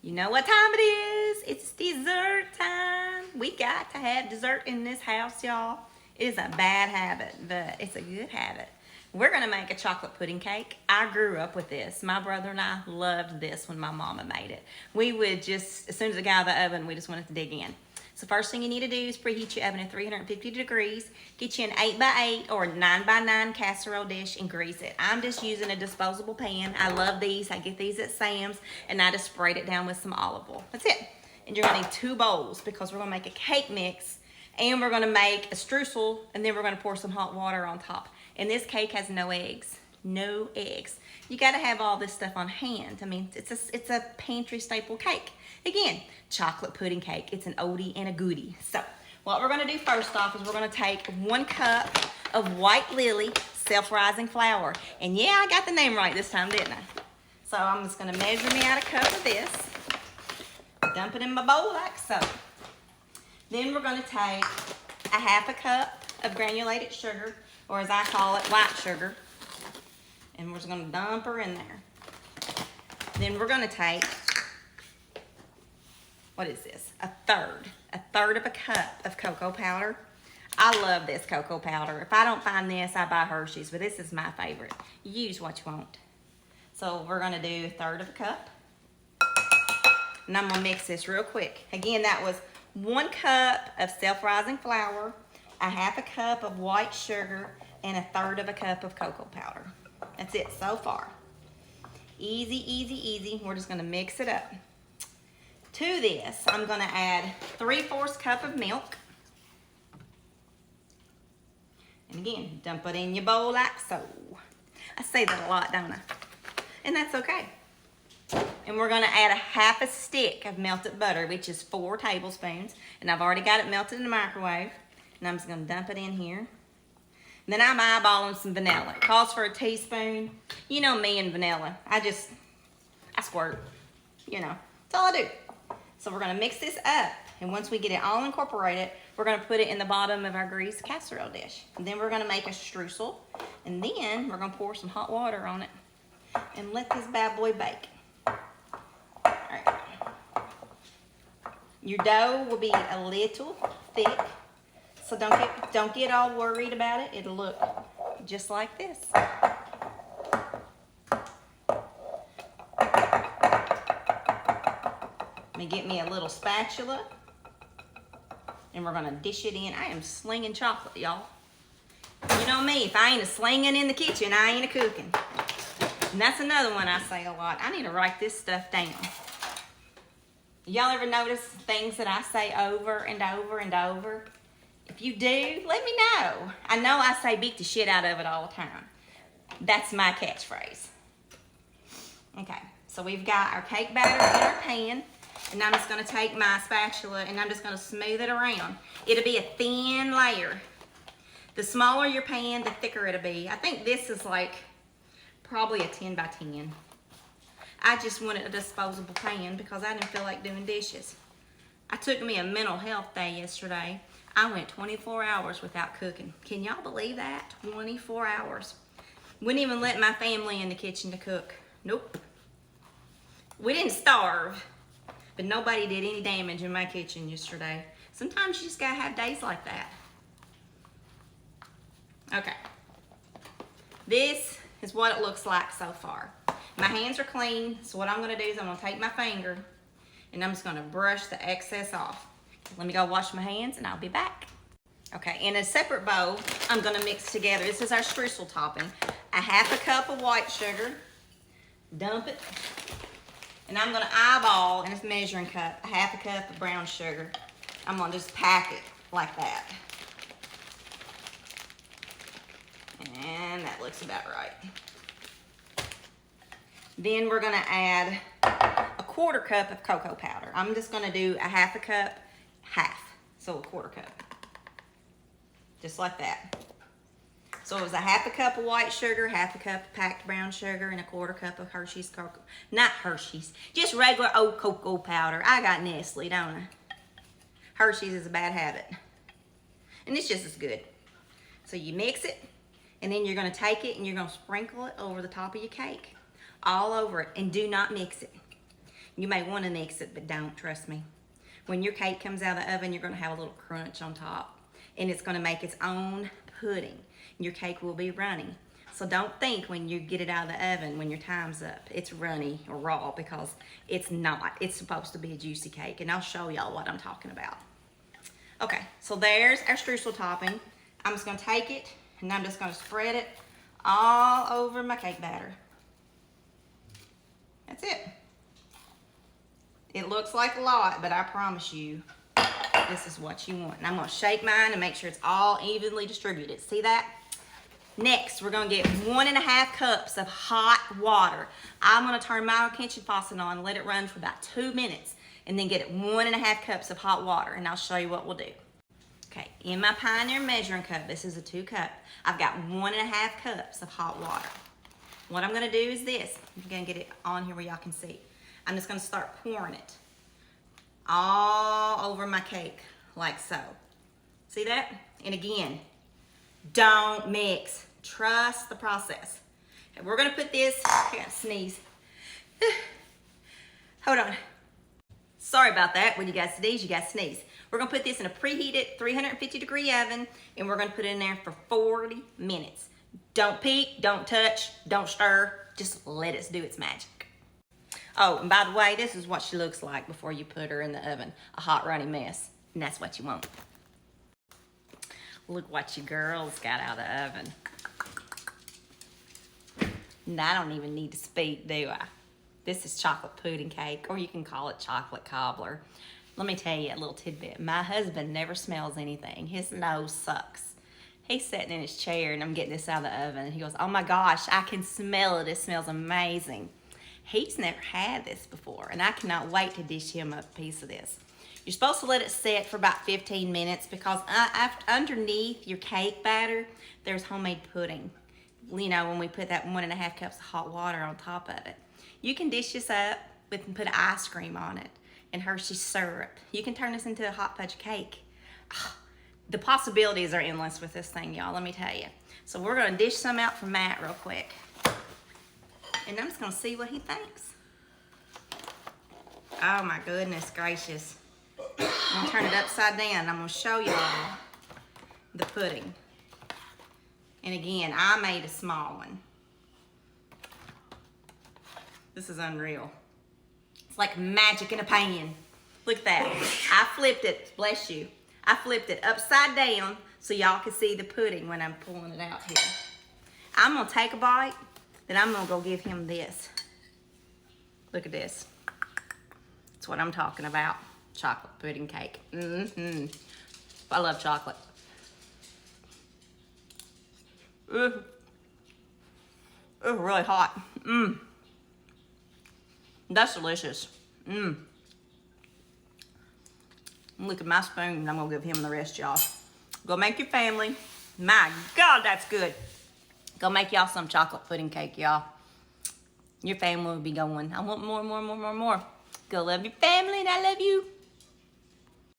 You know what time it is? It's dessert time. We got to have dessert in this house, y'all. It is a bad habit, but it's a good habit. We're gonna make a chocolate pudding cake. I grew up with this. My brother and I loved this when my mama made it. We would just, as soon as it got out of the oven, we just wanted to dig in. So first thing you need to do is preheat your oven at 350 degrees. Get you an 8x8 or 9x9 casserole dish and grease it. I'm just using a disposable pan. I love these. I get these at Sam's and I just sprayed it down with some olive oil. That's it. And you're gonna need 2 bowls because we're gonna make a cake mix and we're gonna make a streusel and then we're gonna pour some hot water on top. And this cake has no eggs. No eggs. You got to have all this stuff on hand. I mean, it's a pantry staple cake. Again, chocolate pudding cake. It's an oldie and a goodie. So what we're going to do first off is we're going to take 1 cup of White Lily self-rising flour. And yeah, I got the name right this time, didn't I? So I'm just going to measure me out a cup of this. Dump it in my bowl like so. Then we're going to take a 1/2 cup of granulated sugar, or as I call it, white sugar. And we're just gonna dump her in there. Then we're gonna take, what is this? A third of a cup of cocoa powder. I love this cocoa powder. If I don't find this, I buy Hershey's, but this is my favorite. You use what you want. So we're gonna do 1/3 of a cup. And I'm gonna mix this real quick. Again, that was 1 cup of self-rising flour, a 1/2 cup of white sugar, and 1/3 of a cup of cocoa powder. That's it so far. Easy, easy, easy. We're just gonna mix it up. To this, I'm gonna add 3/4 cup of milk. And again, dump it in your bowl like so. I say that a lot, don't I? And that's okay. And we're gonna add a 1/2 stick of melted butter, which is 4 tablespoons. And I've already got it melted in the microwave. And I'm just gonna dump it in here. And then I'm eyeballing some vanilla. It calls for a teaspoon. You know me and vanilla. I squirt, you know. That's all I do. So we're gonna mix this up. And once we get it all incorporated, we're gonna put it in the bottom of our greased casserole dish. And then we're gonna make a streusel. And then we're gonna pour some hot water on it and let this bad boy bake. All right. Your dough will be a little thick. So don't get all worried about it. It'll look just like this. Let me get me a little spatula. And we're gonna dish it in. I am slinging chocolate, y'all. You know me, if I ain't a slinging in the kitchen, I ain't a cooking. And that's another one I say a lot. I need to write this stuff down. Y'all ever notice things that I say over and over and over? If you do, let me know. I know I say beat the shit out of it all the time. That's my catchphrase. Okay, so we've got our cake batter in our pan, and I'm just gonna take my spatula and I'm just gonna smooth it around. It'll be a thin layer. The smaller your pan, the thicker it'll be. I think this is like probably a 10 by 10. I just wanted a disposable pan because I didn't feel like doing dishes. I took me a mental health day yesterday. I went 24 hours without cooking. Can y'all believe that? 24 hours. Wouldn't even let my family in the kitchen to cook. Nope. We didn't starve, but nobody did any damage in my kitchen yesterday. Sometimes you just gotta have days like that. Okay. This is what it looks like so far. My hands are clean, so what I'm gonna do is I'm gonna take my finger and I'm just gonna brush the excess off. Let me go wash my hands and I'll be back. Okay, in a separate bowl, I'm gonna mix together, this is our streusel topping, a 1/2 cup of white sugar, dump it, and I'm gonna eyeball in this measuring cup, a 1/2 cup of brown sugar. I'm gonna just pack it like that. And that looks about right. Then we're gonna add a 1/4 cup of cocoa powder. I'm just gonna do a 1/2 cup, so a 1/4 cup. Just like that. So it was a 1/2 cup of white sugar, 1/2 cup of packed brown sugar, and a 1/4 cup of Hershey's cocoa. Not Hershey's, just regular old cocoa powder. I got Nestle, don't I? Hershey's is a bad habit. And it's just as good. So you mix it, and then you're gonna take it and you're gonna sprinkle it over the top of your cake. All over it, and do not mix it. You may want to mix it, but don't, trust me. When your cake comes out of the oven, you're going to have a little crunch on top. And it's going to make its own pudding. Your cake will be runny. So don't think when you get it out of the oven, when your time's up, it's runny or raw, because it's not. It's supposed to be a juicy cake, and I'll show y'all what I'm talking about. Okay, so there's our streusel topping. I'm just gonna take it, and I'm just gonna spread it all over my cake batter. That's it. It looks like a lot, but I promise you, this is what you want. And I'm gonna shake mine and make sure it's all evenly distributed. See that? Next, we're gonna get 1.5 cups of hot water. I'm gonna turn my kitchen faucet on and let it run for about 2 minutes, and then get it 1.5 cups of hot water, and I'll show you what we'll do. Okay, in my Pioneer measuring cup, this is a 2 cup, I've got 1.5 cups of hot water. What I'm gonna do is this. I'm gonna get it on here where y'all can see. I'm just gonna start pouring it all over my cake, like so. See that? And again, don't mix. Trust the process. Okay, we're gonna put this, I gotta sneeze. Hold on. Sorry about that. When you guys sneeze, you guys sneeze. We're gonna put this in a preheated 350-degree oven, and we're gonna put it in there for 40 minutes. Don't peek, don't touch, don't stir. Just let it do its magic. Oh, and by the way, this is what she looks like before you put her in the oven. A hot, runny mess. And that's what you want. Look what you girls got out of the oven. And I don't even need to speak, do I? This is chocolate pudding cake, or you can call it chocolate cobbler. Let me tell you a little tidbit. My husband never smells anything. His nose sucks. He's sitting in his chair, and I'm getting this out of the oven, and he goes, oh my gosh, I can smell it. It smells amazing. He's never had this before, and I cannot wait to dish him a piece of this. You're supposed to let it set for about 15 minutes because underneath your cake batter, there's homemade pudding. You know, when we put that 1.5 cups of hot water on top of it. You can dish this up and put ice cream on it and Hershey's syrup. You can turn this into a hot fudge cake. The possibilities are endless with this thing, y'all, let me tell you. So we're gonna dish some out for Matt real quick. And I'm just gonna see what he thinks. Oh my goodness gracious. I'm gonna turn it upside down. I'm gonna show y'all the pudding. And again, I made a small one. This is unreal. It's like magic in a pan. Look at that. I flipped it, bless you. I flipped it upside down so y'all can see the pudding when I'm pulling it out here. I'm gonna take a bite, then I'm gonna go give him this. Look at this. That's what I'm talking about. Chocolate pudding cake. Mm-hmm. I love chocolate. It's really hot. That's delicious. Look at my spoon, and I'm gonna give him the rest, y'all. Go make your family. My God, that's good. Go make y'all some chocolate pudding cake, y'all. Your family will be going, I want more. Go love your family, and I love you.